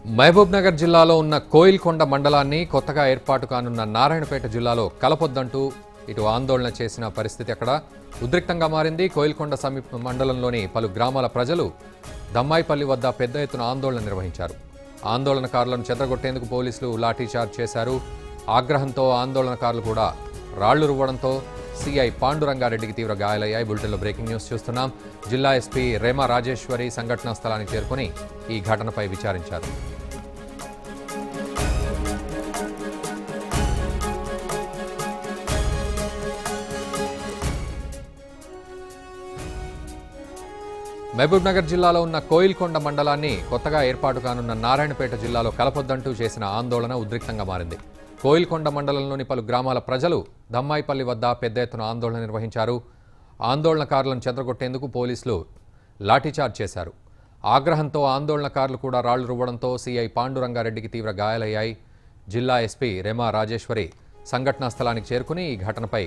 మహబూబ్నగర్ జిల్లాలో ఉన్న కోయిల్కొండ మండలాన్ని కొత్తగా ఏర్పాటు కానున్న నారాయణపేట జిల్లాలో కలపొద్దంటూ ఇటు ఆందోళన చేసిన పరిస్థితి అక్కడ ఉద్రిక్తంగా మారింది. కోయిల్కొండ సమీప మండలంలోని పలు గ్రామాల ప్రజలు దమ్మాయిపల్లి వద్ద పెద్ద ఎత్తున ఆందోళన నిర్వహించారు. ఆందోళనకారులను చెదరగొట్టేందుకు పోలీసులు లాఠీచార్జ్ చేశారు. ఆగ్రహంతో ఆందోళనకారులు కూడా రాళ్లు రువ్వడంతో సిఐ పాండురంగారెడ్డికి తీవ్ర గాయాలయ్యాయి. బులెటిన్లో బ్రేకింగ్ న్యూస్ చూస్తున్నాం. జిల్లా ఎస్పీ రేమా రాజేశ్వరి సంఘటనా స్థలానికి చేరుకుని ఈ ఘటనపై విచారించారు. మహబూబ్నగర్ జిల్లాలో ఉన్న కోయిల్కొండ మండలాన్ని కొత్తగా ఏర్పాటు కానున్న నారాయణపేట జిల్లాలో కలపొద్దంటూ చేసిన ఆందోళన ఉద్రిక్తంగా మారింది. కోయిల్కొండ మండలంలోని పలు గ్రామాల ప్రజలు దమ్మాయిపల్లి వద్ద పెద్ద ఎత్తున ఆందోళన నిర్వహించారు. ఆందోళనకారులను చెదరగొట్టేందుకు పోలీసులు లాఠీచార్జ్ చేశారు. ఆగ్రహంతో ఆందోళనకారులు కూడా రాళ్లు రువ్వడంతో సిఐ పాండురంగారెడ్డికి తీవ్ర గాయాలయ్యాయి. జిల్లా ఎస్పీ రేమా రాజేశ్వరి సంఘటనా స్థలానికి చేరుకుని ఈ ఘటనపై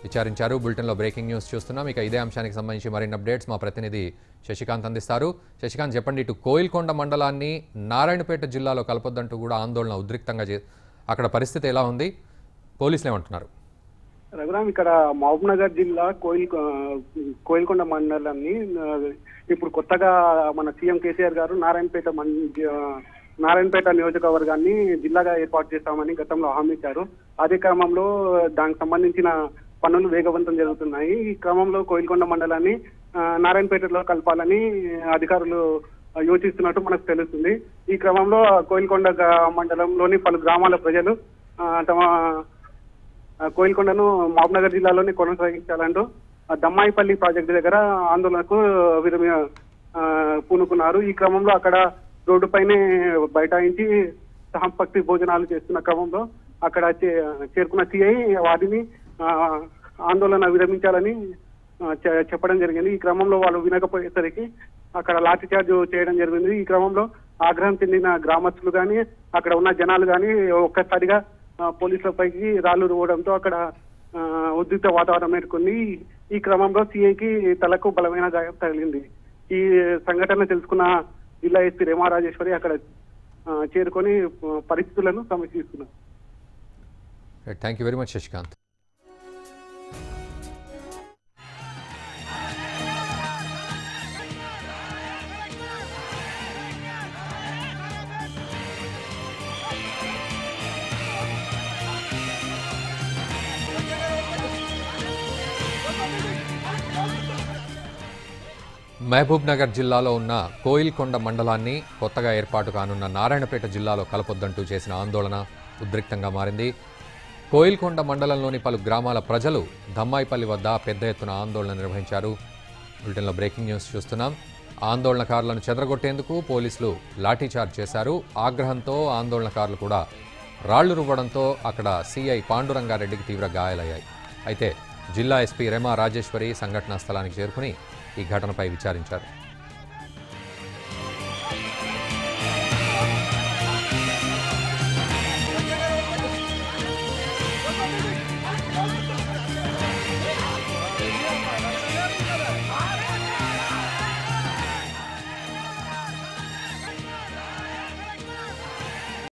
విచారించారు. బులెటిన్లో బ్రేకింగ్ న్యూస్ చూస్తున్నాం. ఇక ఇదే అంశానికి సంబంధించి మరిన్ని అప్డేట్స్ మా ప్రతినిధి శశికాంత్ అందిస్తారు. శశికాంత్, చెప్పండి, ఇటు కోయిల్కొండ మండలాన్ని నారాయణపేట జిల్లాలో కలపొద్దంటూ కూడా ఆందోళన ఉద్రిక్తంగా అక్కడ పరిస్థితి ఎలా ఉంది? పోలీసులు ఏమంటున్నారు? రఘురామ్, ఇక్కడ మహబూబ్నగర్ జిల్లా కోయిల్కొండ మండలాన్ని ఇప్పుడు కొత్తగా మన సీఎం కేసీఆర్ గారు నారాయణపేట నియోజకవర్గాన్ని జిల్లాగా ఏర్పాటు చేస్తామని గతంలో హామీ ఇచ్చారు. అదే క్రమంలో దానికి సంబంధించిన పనులు వేగవంతం జరుగుతున్నాయి. ఈ క్రమంలో కోయిల్కొండ మండలాన్ని నారాయణపేటలో కలపాలని అధికారులు యోచిస్తున్నట్టు మనకు తెలుస్తుంది. ఈ క్రమంలో కోయిల్కొండ మండలంలోని పలు గ్రామాల ప్రజలు తమ కోయిల్కొండను మహబూబ్నగర్ జిల్లాలోనే కొనసాగించాలంటూ దమ్మాయిపల్లి ప్రాజెక్టు దగ్గర ఆందోళనకు పూనుకున్నారు. ఈ క్రమంలో అక్కడ రోడ్డుపైనే బైఠాయించి సహపంక్తి భోజనాలు చేస్తున్న క్రమంలో అక్కడ చేరుకున్న సిఐ వారిని ఆందోళన విరమించాలని చెప్పడం జరిగింది. ఈ క్రమంలో వాళ్ళు వినకపోయేసరికి అక్కడ లాఠీచార్జ్ చేయడం జరిగింది. ఈ క్రమంలో ఆగ్రహం చెందిన గ్రామస్తులు కానీ అక్కడ ఉన్న జనాలు కానీ ఒక్కసారిగా పోలీసులపైకి రాళ్లు రువ్వడంతో అక్కడ ఉద్రిక్త వాతావరణం ఏర్పడింది. ఈ క్రమంలో సిఐకి తలకు బలమైన గాయం తగిలింది. ఈ సంఘటన తెలుసుకున్న జిల్లా ఎస్పీ రేమా రాజేశ్వరి అక్కడ చేరుకొని పరిస్థితులను సమీక్షిస్తున్నారు. Thank you very much Shashikant. Mahabubnagar జిల్లాలో ఉన్న కోయిల్కొండ మండలాన్ని కొత్తగా ఏర్పాటు కానున్న నారాయణపేట జిల్లాలో కలపొద్దంటూ చేసిన ఆందోళన ఉద్రిక్తంగా మారింది. కోయిల్కొండ మండలంలోని పలు గ్రామాల ప్రజలు దమ్మాయిపల్లి వద్ద పెద్ద ఎత్తున ఆందోళన నిర్వహించారు. బులెటిన్లో బ్రేకింగ్ న్యూస్ చూస్తున్నాం. ఆందోళనకారులను చెదరగొట్టేందుకు పోలీసులు లాఠీచార్జ్ చేశారు. ఆగ్రహంతో ఆందోళనకారులు కూడా రాళ్లు రువ్వడంతో అక్కడ సిఐ పాండురంగారెడ్డికి తీవ్ర గాయాలయ్యాయి. అయితే జిల్లా ఎస్పీ రేమా రాజేశ్వరి సంఘటనా స్థలానికి చేరుకుని ఈ ఘటనపై విచారించారు.